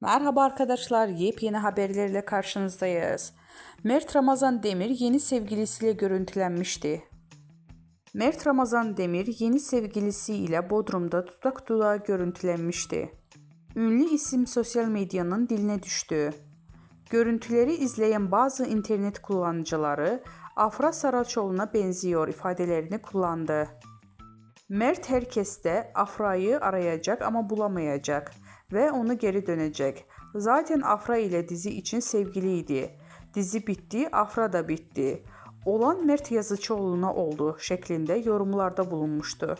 Merhaba arkadaşlar, yepyeni haberlerle karşınızdayız. Mert Ramazan Demir yeni sevgilisiyle görüntülenmişti. Mert Ramazan Demir yeni sevgilisiyle Bodrum'da dudak dudağa görüntülenmişti. Ünlü isim sosyal medyanın diline düştü. Görüntüleri izleyen bazı internet kullanıcıları Afra Saraçoğlu'na benziyor ifadelerini kullandı. Mert herkeste Afra'yı arayacak ama bulamayacak ve onu geri dönecek. Zaten Afra ile dizi için sevgiliydi. Dizi bitti, Afra da bitti. Olan Mert Yazıcıoğlu'na oldu şeklinde yorumlarda bulunmuştu.